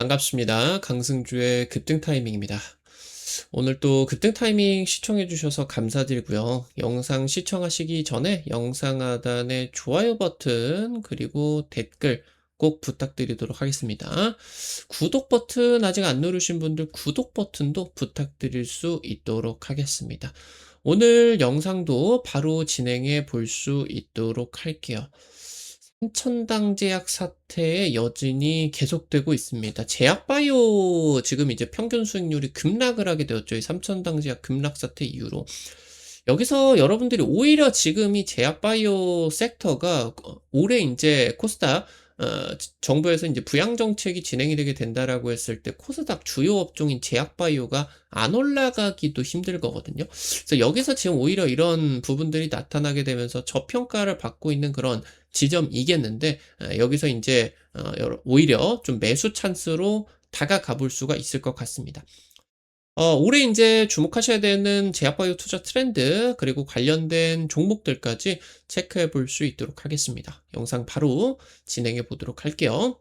반갑습니다. 강승주의 급등 타이밍입니다. 오늘 또 급등 타이밍 시청해 주셔서 감사드리고요. 영상 시청하시기 전에 영상 하단에 좋아요 버튼 그리고 댓글 꼭 부탁드리도록 하겠습니다. 구독 버튼 아직 안 누르신 분들 구독 버튼도 부탁드릴 수 있도록 하겠습니다. 오늘 영상도 바로 진행해 볼 수 있도록 할게요. 삼천당 제약 사태의 여진이 계속되고 있습니다. 제약바이오 지금 이제 평균 수익률이 급락을 하게 되었죠. 이 삼천당 제약 급락 사태 이후로. 여기서 여러분들이 오히려 지금 이 제약바이오 섹터가 올해 이제 코스닥 정부에서 이제 부양 정책이 진행이 되게 된다라고 했을 때 코스닥 주요 업종인 제약바이오가 안 올라가기도 힘들 거거든요. 그래서 여기서 지금 오히려 이런 부분들이 나타나게 되면서 저평가를 받고 있는 그런 지점이겠는데 여기서 이제 오히려 좀 매수 찬스로 다가가 볼 수가 있을 것 같습니다. 올해 인제 주목하셔야 되는 제약바이오 투자 트렌드 그리고 관련된 종목들까지 체크해 볼 수 있도록 하겠습니다. 영상 바로 진행해 보도록 할게요.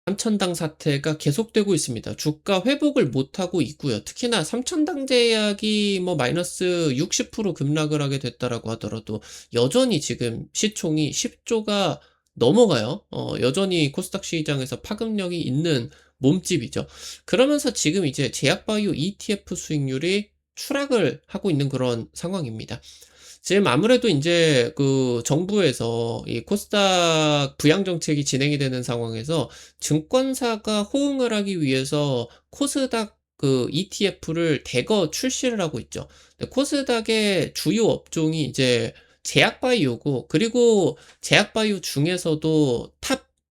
삼천당 사태가 계속되고 있습니다. 주가 회복을 못하고 있고요. 특히나 삼천당 제약이 뭐 마이너스 60% 급락을 하게 됐다라고 하더라도 여전히 지금 시총이 10조가 넘어가요. 여전히 코스닥 시장에서 파급력이 있는 몸집이죠. 그러면서 지금 이제 제약바이오 ETF 수익률이 추락을 하고 있는 그런 상황입니다. 지금 아무래도 인제 그 정부에서 이 코스닥 부양 정책이 진행이 되는 상황에서 증권사가 호응을 하기 위해서 코스닥 그 ETF를 대거 출시를 하고 있죠. 근데 코스닥의 주요 업종이 이제 제약바이오고 그리고 제약바이오 중에서도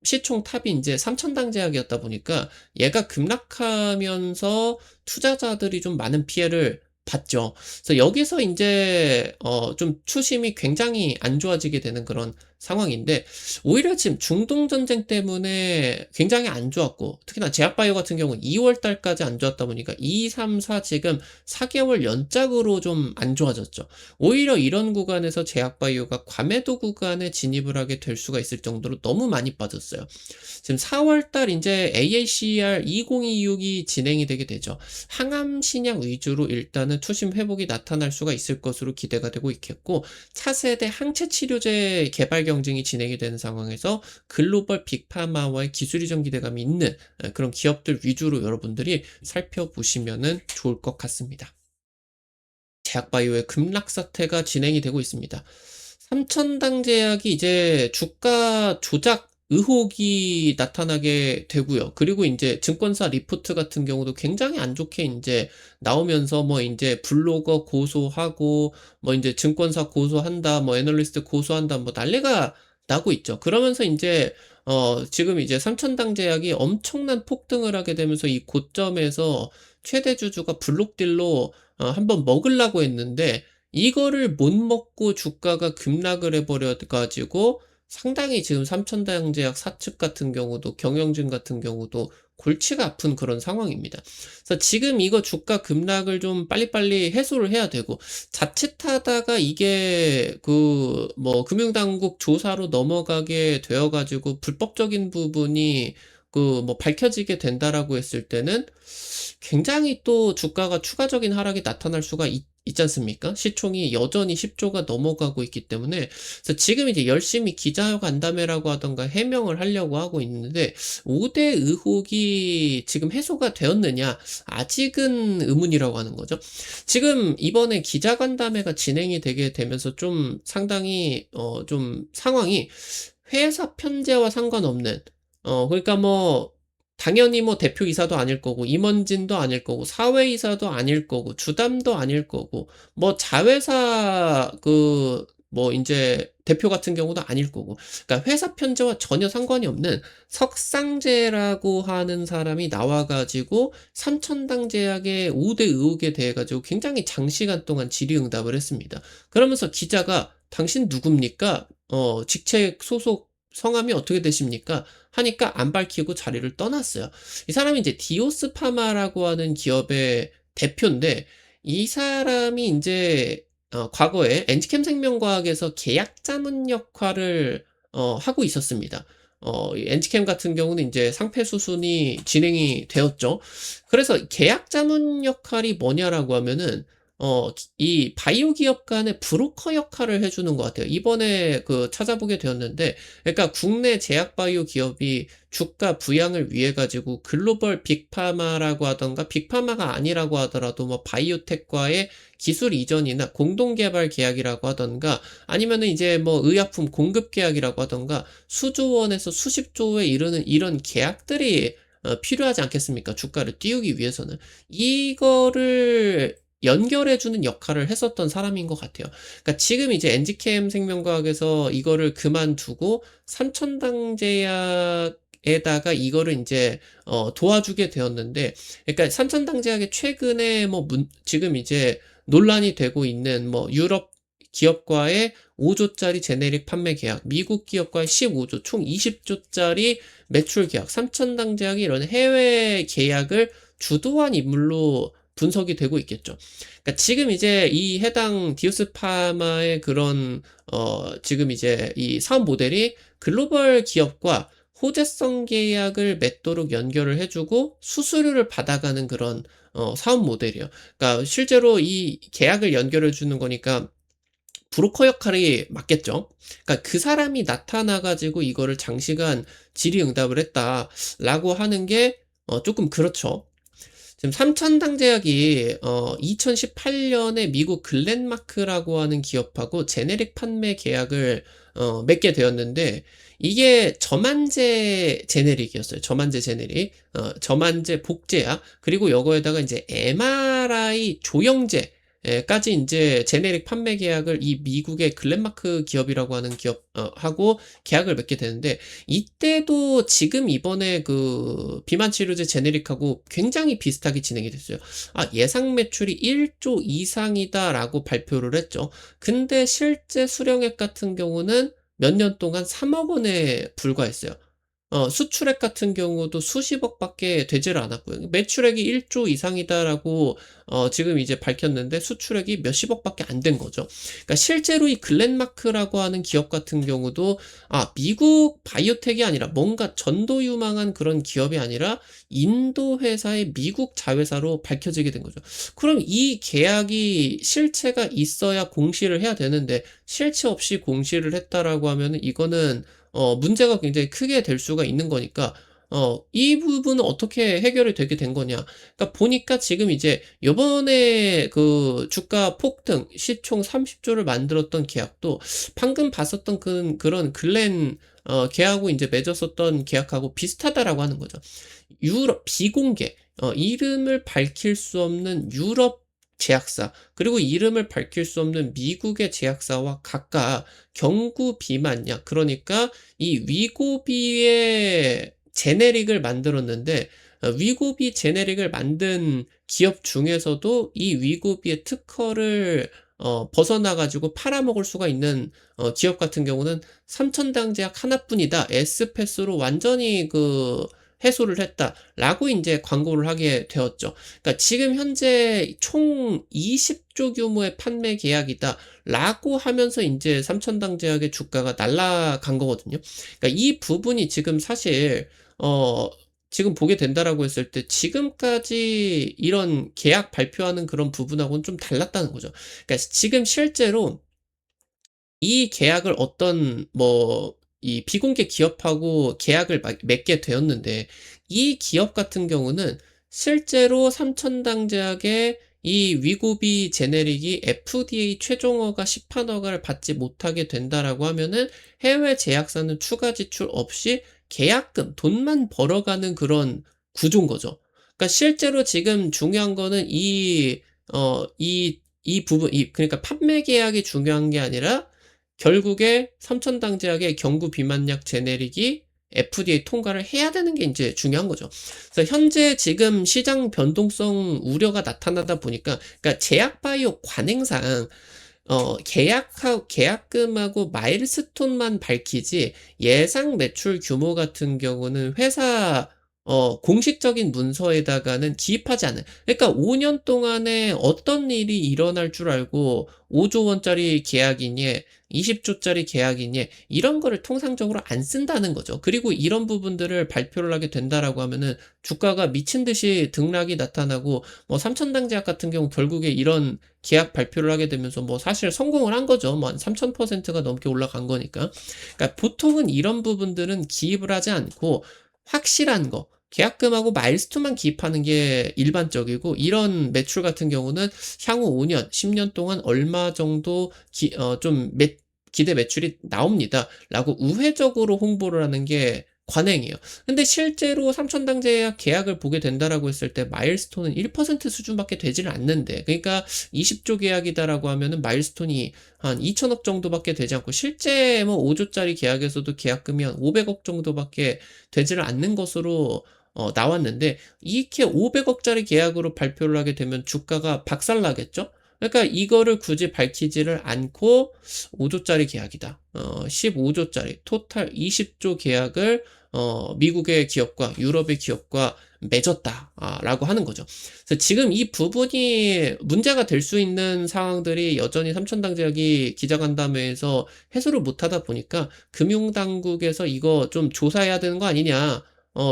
시총 탑이 인제 삼천당 제약이었다 보니까 얘가 급락하면서 투자자들이 좀 많은 피해를 봤죠. 그래서 여기서 인제 좀 추심이 굉장히 안 좋아지게 되는 그런 상황인데 오히려 지금 중동 전쟁 때문에 굉장히 안 좋았고 특히나 제약바이오 같은 경우는 2월 달까지 안 좋았다 보니까 2, 3, 4 지금 4 개월 연짝으로 좀 안 좋아졌죠. 오히려 이런 구간에서 제약바이오가 과매도 구간에 진입을 하게 될 수가 있을 정도로 너무 많이 빠졌어요. 지금 4월 달 인제 AACR 2026이 진행이 되게 되죠. 항암 신약 위주로 일단은 투심 회복이 나타날 수가 있을 것으로 기대가 되고 있겠고 차세대 항체 치료제 개발 경쟁이 진행이 되는 상황에서 글로벌 빅파마와의 기술 이전 기대감이 있는 그런 기업들 위주로 여러분들이 살펴보시면은 좋을 것 같습니다. 제약바이오의 급락 사태가 진행이 되고 있습니다. 삼천당 제약이 이제 주가 조작 의혹이 나타나게 되고요. 그리고 인제 증권사 리포트 같은 경우도 굉장히 안 좋게 인제 나오면서 뭐 인제 블로거 고소하고 뭐 인제 증권사 고소한다, 뭐 애널리스트 고소한다, 뭐 난리가 나고 있죠. 그러면서 인제 지금 이제 삼천당 제약이 엄청난 폭등을 하게 되면서 이 고점에서 최대 주주가 블록딜로 한번 먹으려고 했는데 이거를 못 먹고 주가가 급락을 해 버려 가지고 상당히 지금 삼천당제약 사측 같은 경우도 경영진 같은 경우도 골치가 아픈 그런 상황입니다. 그래서 지금 이거 주가 급락을 좀 빨리빨리 해소를 해야 되고 자칫하다가 이게 그 뭐 금융당국 조사로 넘어가게 되어 가지고 불법적인 부분이 그 뭐 밝혀지게 된다라고 했을 때는 굉장히 또 주가가 추가적인 하락이 나타날 수가 있지 않습니까? 시총이 여전히 10조가 넘어가고 있기 때문에 그래서 지금 이제 열심히 기자간담회라고 하던가 해명을 하려고 하고 있는데 5대 의혹이 지금 해소가 되었느냐? 아직은 의문이라고 하는 거죠. 지금 이번에 기자간담회가 진행이 되게 되면서 좀 상당히 좀 상황이 회사 편제와 상관없는 그러니까 뭐 당연히 뭐 대표이사도 아닐 거고 임원진도 아닐 거고 사회이사도 아닐 거고 주담도 아닐 거고 뭐 자회사 그 뭐 인제 대표 같은 경우도 아닐 거고 그러니까 회사 편제와 전혀 상관이 없는 석상재라고 하는 사람이 나와 가지고 삼천당 제약의 5대 의혹에 대해 가지고 굉장히 장시간 동안 질의응답을 했습니다. 그러면서 기자가 "당신 누굽니까? 직책 소속 성함이 어떻게 되십니까?" 하니까 안 밝히고 자리를 떠났어요. 이 사람이 이제 디오스 파마라고 하는 기업의 대표인데 이 사람이 인제 과거에 엔지캠 생명과학에서 계약 자문 역할을 하고 있었습니다. 이 엔티캠 같은 경우는 이제 상패 수순이 진행이 되었죠. 그래서 계약 자문 역할이 뭐냐라고 하면은 이 바이오 기업 간의 브로커 역할을 해 주는 것 같아요. 이번에 찾아보게 되었는데, 그러니까 국내 제약 바이오 기업이 주가 부양을 위해 가지고 글로벌 빅파마라고 하던가, 빅파마가 아니라고 하더라도 뭐 바이오텍과의 기술 이전이나 공동 개발 계약이라고 하던가, 아니면은 이제 뭐 의약품 공급 계약이라고 하던가, 수조 원에서 수십조에 이르는 이런 계약들이 필요하지 않겠습니까? 주가를 띄우기 위해서는. 이거를 연결해 주는 역할을 했었던 사람인 것 같아요. 그러니까 지금 이제 엔지캠 생명과학에서 이거를 그만두고 삼천당제약에다가 이거를 이제 도와주게 되었는데, 그러니까 삼천당제약이 최근에 뭐 지금 이제 논란이 되고 있는 뭐 유럽 기업과의 5조짜리 제네릭 판매 계약, 미국 기업과의 15조, 총 20조짜리 매출 계약, 삼천당제약이 이런 해외 계약을 주도한 인물로 분석이 되고 있겠죠. 그러니까 지금 이제 이 해당 디오스 파마의 그런 지금 이제 이 사업 모델이 글로벌 기업과 호재성 계약을 맺도록 연결을 해주고 수수료를 받아가는 그런 사업 모델이에요. 그러니까 실제로 이 계약을 연결해 주는 거니까 브로커 역할이 맞겠죠. 그러니까 그 사람이 나타나 가지고 이거를 장시간 질의응답을 했다라고 하는 게 조금 그렇죠. 지금 삼천당제약이 2018년에 미국 글렌마크라고 하는 기업하고 제네릭 판매 계약을 맺게 되었는데, 이게 저만제 제네릭이었어요. 저만제 제네릭, 저만제 복제약, 그리고 요거에다가 이제 MRI 조영제 까지 이제 제네릭 판매 계약을 이 미국의 글렌마크 기업이라고 하는 기업 하고 계약을 맺게 되는데, 이때도 지금 이번에 비만 치료제 제네릭하고 굉장히 비슷하게 진행이 됐어요. 예상 매출이 1조 이상이다라고 발표를 했죠. 근데 실제 수령액 같은 경우는 몇 년 동안 3억 원에 불과했어요. 수출액 같은 경우도 수십억밖에 되지를 않았고요. 매출액이 1조 이상이다라고 지금 이제 밝혔는데 수출액이 몇십억밖에 안 된 거죠. 그러니까 실제로 이 글렌마크라고 하는 기업 같은 경우도 미국 바이오텍이 아니라 뭔가 전도유망한 그런 기업이 아니라 인도 회사의 미국 자회사로 밝혀지게 된 거죠. 그럼 이 계약이 실체가 있어야 공시를 해야 되는데, 실체 없이 공시를 했다라고 하면은 이거는 문제가 굉장히 크게 될 수가 있는 거니까, 이 부분은 어떻게 해결이 되게 된 거냐. 그러니까 보니까 지금 이제 요번에 주가 폭등, 시총 30조를 만들었던 계약도 방금 봤었던 그런 글렌, 걔하고 이제 맺었었던 계약하고 비슷하다라고 하는 거죠. 유럽, 비공개, 이름을 밝힐 수 없는 유럽 제약사, 그리고 이름을 밝힐 수 없는 미국의 제약사와 각각 경구 비만약, 그러니까 이 위고비의 제네릭을 만들었는데, 위고비 제네릭을 만든 기업 중에서도 이 위고비의 특허를 벗어나가지고 팔아먹을 수가 있는 기업 같은 경우는 삼천당제약 하나뿐이다. S패스로 완전히 해소를 했다라고 이제 광고를 하게 되었죠. 그러니까 지금 현재 총 20조 규모의 판매 계약이다라고 하면서 이제 삼천당제약의 주가가 날아간 거거든요. 그러니까 이 부분이 지금 사실 지금 보게 된다라고 했을 때 지금까지 이런 계약 발표하는 그런 부분하고는 좀 달랐다는 거죠. 그러니까 지금 실제로 이 계약을 어떤 이 비공개 기업하고 계약을 맺게 되었는데, 이 기업 같은 경우는 실제로 삼천당제약의 이 위고비 제네릭이 FDA 최종 허가 시판 허가를 받지 못하게 된다라고 하면은 해외 제약사는 추가 지출 없이 계약금, 돈만 벌어가는 그런 구조인 거죠. 그러니까 실제로 지금 중요한 거는 이 부분, 그러니까 판매 계약이 중요한 게 아니라 결국에 삼천당제약의 경구 비만약 제네릭이 FDA 통과를 해야 되는 게 이제 중요한 거죠. 그래서 현재 지금 시장 변동성 우려가 나타나다 보니까, 그러니까 제약바이오 관행상 계약금하고 마일스톤만 밝히지 예상 매출 규모 같은 경우는 회사 공식적인 문서에다가는 기입하지 않아요. 그러니까 5년 동안에 어떤 일이 일어날 줄 알고 5조 원짜리 계약이니 20 조짜리 계약이니 이런 거를 통상적으로 안 쓴다는 거죠. 그리고 이런 부분들을 발표를 하게 된다라고 하면은 주가가 미친 듯이 등락이 나타나고 뭐 삼천당제약 같은 경우 결국에 이런 계약 발표를 하게 되면서 뭐 사실 성공을 한 거죠. 뭐 한 3000%가 넘게 올라간 거니까. 그러니까 보통은 이런 부분들은 기입을 하지 않고 확실한 거 계약금하고 마일스톤만 기입하는 게 일반적이고, 이런 매출 같은 경우는 향후 5년, 10년 동안 얼마 정도 기대 매출이 나옵니다라고 우회적으로 홍보를 하는 게 관행이에요. 근데 실제로 삼천당제약 계약을 보게 된다라고 했을 때 마일스톤은 1% 수준밖에 되지를 않는데, 그러니까 20조 계약이다라고 하면은 마일스톤이 한 2천억 정도밖에 되지 않고, 실제 뭐 5조짜리 계약에서도 계약금이 한 500억 정도밖에 되지를 않는 것으로 나왔는데, 이렇게 500억짜리 계약으로 발표를 하게 되면 주가가 박살나겠죠? 그러니까 이거를 굳이 밝히지를 않고 5조짜리 계약이다. 15조짜리 토탈 20조 계약을 미국의 기업과 유럽의 기업과 맺었다라고 하는 거죠. 그래서 지금 이 부분이 문제가 될 수 있는 상황들이 여전히 삼천당제약이 기자간담회에서 해소를 못하다 보니까 금융당국에서 이거 좀 조사해야 되는 거 아니냐,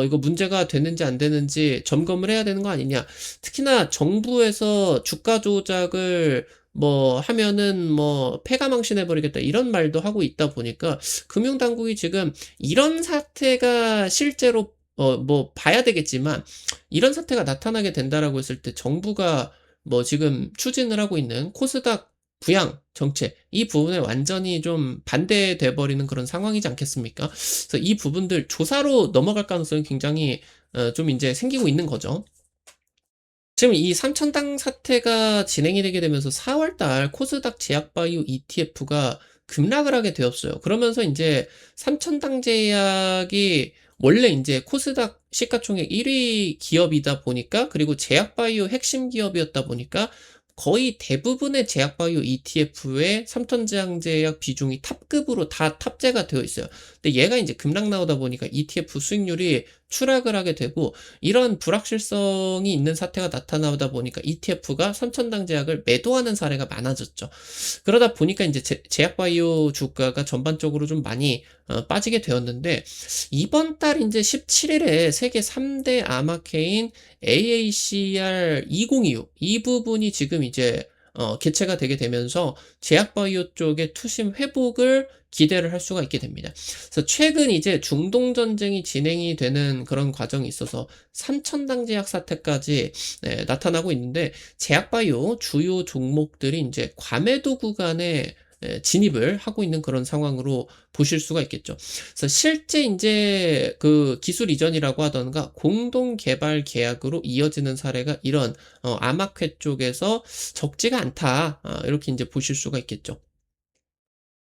이거 문제가 되는지 안 되는지 점검을 해야 되는 거 아니냐. 특히나 정부에서 주가 조작을 뭐 하면은 뭐 폐가망신해 버리겠다 이런 말도 하고 있다 보니까, 금융당국이 지금 이런 사태가 실제로 뭐 봐야 되겠지만, 이런 사태가 나타나게 된다라고 했을 때 정부가 뭐 지금 추진을 하고 있는 코스닥 부양 정책, 이 부분에 완전히 좀 반대돼 버리는 그런 상황이지 않겠습니까? 그래서 이 부분들 조사로 넘어갈 가능성이 굉장히 좀 이제 생기고 있는 거죠. 지금 이 삼천당 사태가 진행이 되게 되면서 4월 달 코스닥 제약바이오 ETF가 급락을 하게 되었어요. 그러면서 인제 삼천당 제약이 원래 인제 코스닥 시가총액 1위 기업이다 보니까, 그리고 제약바이오 핵심 기업이었다 보니까 거의 대부분의 제약바이오 ETF에 삼천장제약 비중이 탑급으로 다 탑재가 되어 있어요. 근데 얘가 인제 급락 나오다 보니까 ETF 수익률이 추락을 하게 되고, 이런 불확실성이 있는 사태가 나타나다 보니까 ETF가 삼천당 제약을 매도하는 사례가 많아졌죠. 그러다 보니까 이제 제약바이오 주가가 전반적으로 좀 많이 빠지게 되었는데, 이번 달 이제 17일에 세계 3대 아마케인 AACR 2026 이 부분이 지금 이제 개최가 되게 되면서 제약바이오 쪽의 투심 회복을 기대를 할 수가 있게 됩니다. 그래서 최근 이제 중동 전쟁이 진행이 되는 그런 과정이 있어서 삼천당 제약 사태까지 나타나고 있는데, 제약바이오 주요 종목들이 이제 과매도 구간에 진입을 하고 있는 그런 상황으로 보실 수가 있겠죠. 그래서 실제 이제 그 기술 이전이라고 하던가 공동 개발 계약으로 이어지는 사례가 이런 아마쾌 쪽에서 적지가 않다. 이렇게 이제 보실 수가 있겠죠.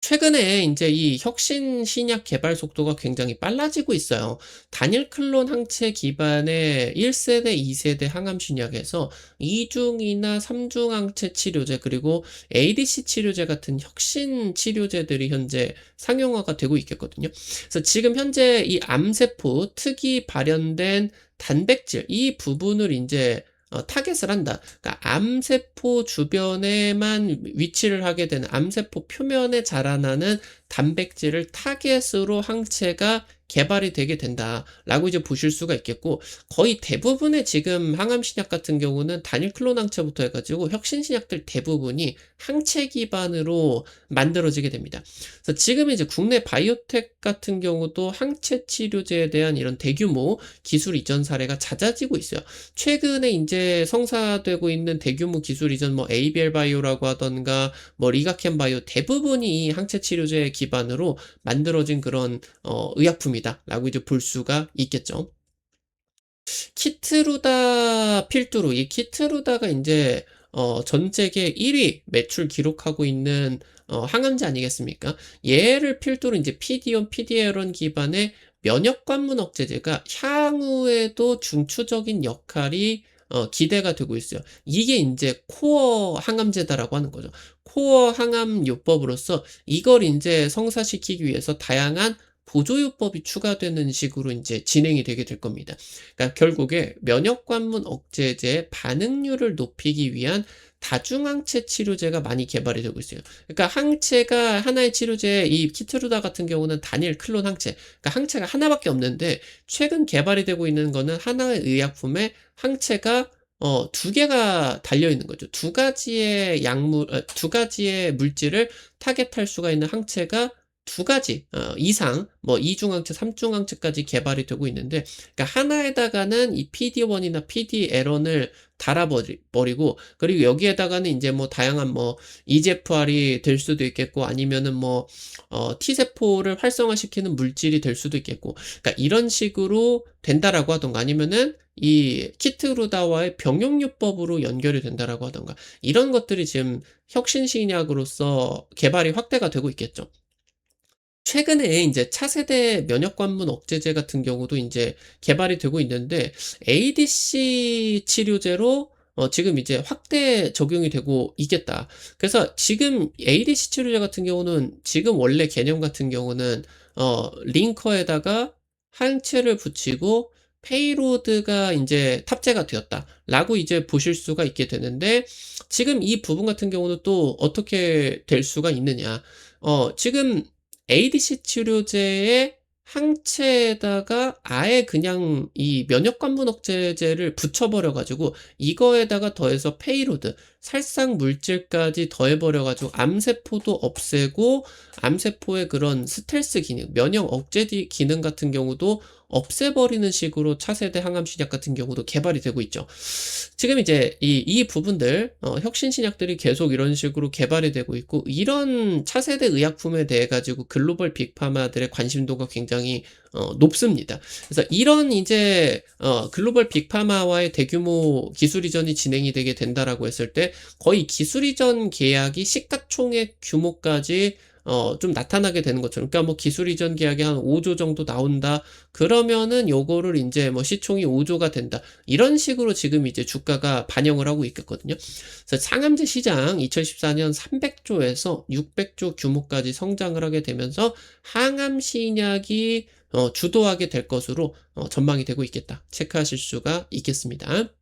최근에 인제 이 혁신 신약 개발 속도가 굉장히 빨라지고 있어요. 단일 클론 항체 기반의 1세대, 2세대 항암 신약에서 2중이나 3중 항체 치료제, 그리고 ADC 치료제 같은 혁신 치료제들이 현재 상용화가 되고 있겠거든요. 그래서 지금 현재 이 암세포 특이 발현된 단백질 이 부분을 인제 타겟을 한다. 그러니까 암세포 주변에만 위치를 하게 되는, 암세포 표면에 자라나는 단백질을 타겟으로 항체가 개발이 되게 된다라고 이제 보실 수가 있겠고, 거의 대부분의 지금 항암 신약 같은 경우는 단일 클론 항체부터 해가지고 혁신 신약들 대부분이 항체 기반으로 만들어지게 됩니다. 그래서 지금 이제 국내 바이오텍 같은 경우도 항체 치료제에 대한 이런 대규모 기술 이전 사례가 잦아지고 있어요. 최근에 이제 성사되고 있는 대규모 기술 이전, 뭐 ABL 바이오라고 하던가 뭐 리가켄 바이오, 대부분이 이 항체 치료제 기반으로 만들어진 그런 의약품이다라고 이제 볼 수가 있겠죠. 키트루다 필두로, 이 키트루다가 이제 전 세계 1위 매출 기록하고 있는 항암제 아니겠습니까? 얘를 필두로 이제 PD-1, PD-L1 기반의 면역 관문 억제제가 향후에도 중추적인 역할이 기대가 되고 있어요. 이게 이제 코어 항암제다라고 하는 거죠. 코어 항암 요법으로서 이걸 이제 성사시키기 위해서 다양한 보조요법이 추가되는 식으로 인제 진행이 되게 될 겁니다. 그러니까 결국에 면역 관문 억제제의 반응률을 높이기 위한 다중항체 치료제가 많이 개발이 되고 있어요. 그러니까 항체가 하나의 치료제 이 키트루다 같은 경우는 단일 클론 항체, 그러니까 항체가 하나밖에 없는데 최근 개발이 되고 있는 거는 하나의 의약품에 항체가 두 개가 달려 있는 거죠. 두 가지의 두 가지의 물질을 타겟할 수가 있는 항체가 두 가지 이상 뭐 이중항체, 삼중항체까지 개발이 되고 있는데, 그러니까 하나에다가는 이 PD-1이나 PD-L1을 버리고, 그리고 여기에다가는 인제 뭐 다양한 뭐 EGFR이 될 수도 있겠고, 아니면은 뭐 T세포를 활성화시키는 물질이 될 수도 있겠고, 그러니까 이런 식으로 된다라고 하던가, 아니면은 이 키트루다와의 병용요법으로 연결이 된다라고 하던가, 이런 것들이 지금 혁신 신약으로서 개발이 확대가 되고 있겠죠. 최근에 인제 차세대 면역 관문 억제제 같은 경우도 인제 개발이 되고 있는데, ADC 치료제로 지금 이제 확대 적용이 되고 있겠다. 그래서 지금 ADC 치료제 같은 경우는 지금 원래 개념 같은 경우는 링커에다가 항체를 붙이고 페이로드가 인제 탑재가 되었다라고 이제 보실 수가 있게 되는데, 지금 이 부분 같은 경우는 또 어떻게 될 수가 있느냐. 지금 ADC 치료제의 항체에다가 아예 그냥 이 면역 관문 억제제를 붙여 버려 가지고 이거에다가 더해서 페이로드, 살상 물질까지 더해 버려 가지고 암세포도 없애고 암세포의 그런 스텔스 기능, 면역 억제 기능 같은 경우도 없애버리는 식으로 차세대 항암 신약 같은 경우도 개발이 되고 있죠. 지금 이제 이 부분들 혁신 신약들이 계속 이런 식으로 개발이 되고 있고, 이런 차세대 의약품에 대해 가지고 글로벌 빅파마들의 관심도가 굉장히 높습니다. 그래서 이런 이제 글로벌 빅파마와의 대규모 기술 이전이 진행이 되게 된다라고 했을 때 거의 기술 이전 계약이 시가총액 규모까지 좀 나타나게 되는 것처럼, 그러니까 뭐 기술 이전 계약이 한 5조 정도 나온다. 그러면은 요거를 인제 뭐 시총이 5조가 된다. 이런 식으로 지금 이제 주가가 반영을 하고 있겠거든요. 그래서 상암제 시장 2014년 300조에서 600조 규모까지 성장을 하게 되면서 항암 신약이 주도하게 될 것으로 전망이 되고 있겠다. 체크하실 수가 있겠습니다.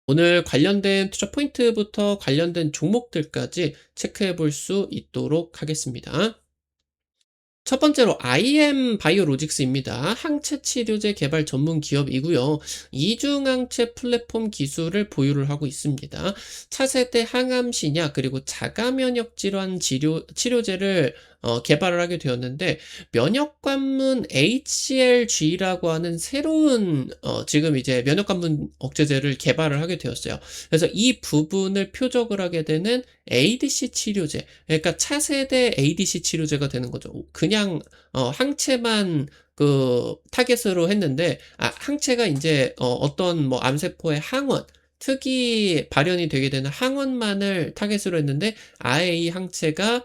오늘 관련된 투자 포인트부터 관련된 종목들까지 체크해 볼 수 있도록 하겠습니다. 첫 번째로 IM 바이오로직스입니다. 항체 치료제 개발 전문 기업이고요. 이중항체 플랫폼 기술을 보유를 하고 있습니다. 차세대 항암 신약 그리고 자가 면역 질환 치료제를 개발을 하게 되었는데, 면역 관문 HLG라고 하는 새로운 지금 이제 면역 관문 억제제를 개발을 하게 되었어요. 그래서 이 부분을 표적을 하게 되는 ADC 치료제, 그러니까 차세대 ADC 치료제가 되는 거죠. 그냥 항체만 그 타겟으로 했는데, 항체가 인제 어떤 뭐 암세포의 항원, 특이 발현이 되게 되는 항원만을 타겟으로 했는데 아예 이 항체가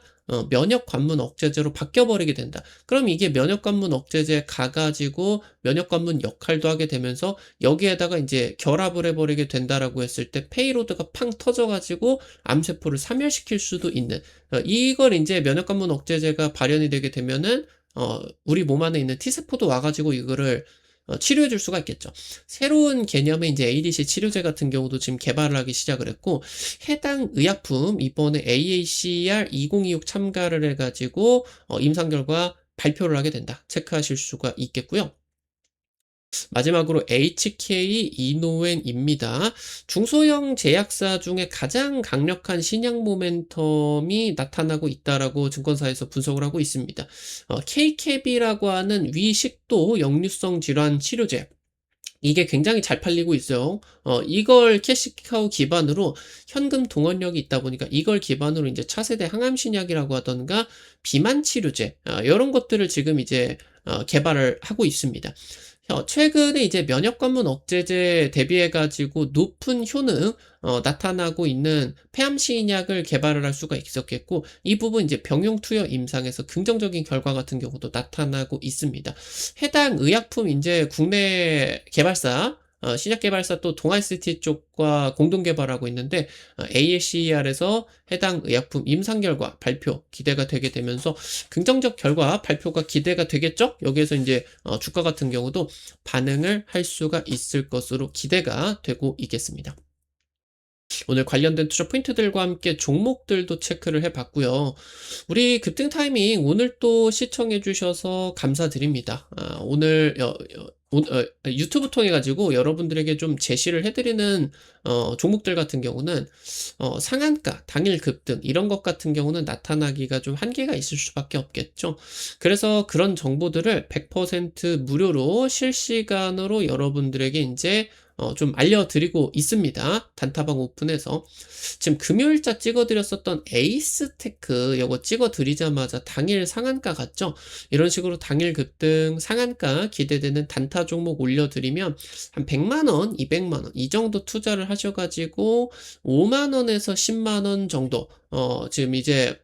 면역 관문 억제제로 바뀌어 버리게 된다. 그럼 이게 면역 관문 억제제에 가 가지고 면역 관문 역할도 하게 되면서 여기에다가 인제 결합을 해 버리게 된다라고 했을 때 페이로드가 팡 터져 가지고 암세포를 사멸시킬 수도 있는, 이걸 인제 면역 관문 억제제가 발현이 되게 되면은 우리 몸 안에 있는 T세포도 와 가지고 이거를 치료해 줄 수가 있겠죠. 새로운 개념의 이제 ADC 치료제 같은 경우도 지금 개발을 하기 시작을 했고, 해당 의약품 이번에 AACR 2026 참가를 해 가지고 임상 결과 발표를 하게 된다. 체크하실 수가 있겠고요. 마지막으로 HK 이노엔입니다. 중소형 제약사 중에 가장 강력한 신약 모멘텀이 나타나고 있다라고 증권사에서 분석을 하고 있습니다. KCAB라고 하는 위식도 역류성 질환 치료제, 이게 굉장히 잘 팔리고 있어요. 이걸 캐시카우 기반으로 현금 동원력이 있다 보니까 이걸 기반으로 이제 차세대 항암 신약이라고 하던가 비만 치료제, 요런 것들을 지금 이제 개발을 하고 있습니다. 최근에 이제 면역 관문 억제제 대비해 가지고 높은 효능 나타나고 있는 폐암 신약을 개발을 할 수가 있었겠고, 이 부분 이제 병용 투여 임상에서 긍정적인 결과 같은 경우도 나타나고 있습니다. 해당 의약품 이제 국내 개발사 신약 개발사 또 동아이시티 쪽과 공동 개발하고 있는데 AACER에서 해당 의약품 임상 결과 발표 기대가 되게 되면서 긍정적 결과 발표가 기대가 되겠죠? 여기에서 이제 주가 같은 경우도 반응을 할 수가 있을 것으로 기대가 되고 있겠습니다. 오늘 관련된 투자 포인트들과 함께 종목들도 체크를 해 봤고요. 우리 급등 타이밍 오늘 또 시청해 주셔서 감사드립니다. 오늘 유튜브 통해 가지고 여러분들에게 좀 제시를 해 드리는 종목들 같은 경우는 상한가, 당일 급등 이런 것 같은 경우는 나타나기가 좀 한계가 있을 수밖에 없겠죠. 그래서 그런 정보들을 100% 무료로 실시간으로 여러분들에게 인제 좀 알려드리고 있습니다. 단타방 오픈해서. 지금 금요일자 찍어드렸었던 에이스테크 요거 찍어드리자마자 당일 상한가 갔죠? 이런 식으로 당일 급등 상한가 기대되는 단타 종목 올려드리면 한 100만원, 200만원 이 정도 투자를 하셔가지고 5만원에서 10만원 정도 지금 이제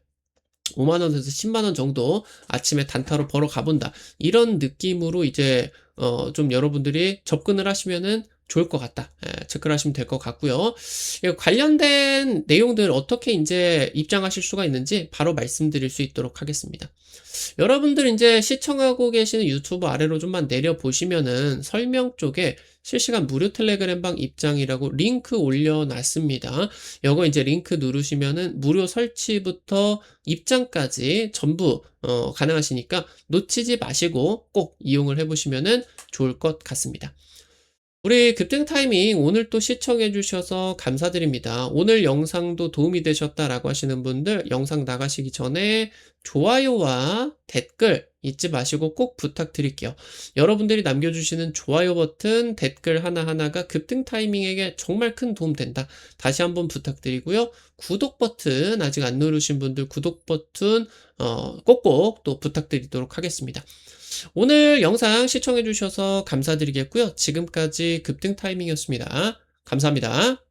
5만원에서 10만원 정도 아침에 단타로 벌어 가본다. 이런 느낌으로 이제 좀 여러분들이 접근을 하시면은 좋을 것 같다. 체크를 하시면 될 것 같고요. 관련된 내용들 어떻게 이제 입장하실 수가 있는지 바로 말씀드릴 수 있도록 하겠습니다. 여러분들 이제 시청하고 계시는 유튜브 아래로 좀만 내려보시면은 설명 쪽에 실시간 무료 텔레그램방 입장이라고 링크 올려놨습니다. 요거 이제 링크 누르시면은 무료 설치부터 입장까지 전부 가능하시니까 놓치지 마시고 꼭 이용을 해보시면은 좋을 것 같습니다. 우리 급등 타이밍 오늘 또 시청해 주셔서 감사드립니다. 오늘 영상도 도움이 되셨다라고 하시는 분들 영상 나가시기 전에 좋아요와 댓글 잊지 마시고 꼭 부탁드릴게요. 여러분들이 남겨주시는 좋아요 버튼, 댓글 하나하나가 급등 타이밍에게 정말 큰 도움 된다. 다시 한번 부탁드리고요. 구독 버튼 아직 안 누르신 분들 구독 버튼 꼭꼭 또 부탁드리도록 하겠습니다. 오늘 영상 시청해 주셔서 감사드리겠고요. 지금까지 급등 타이밍이었습니다. 감사합니다.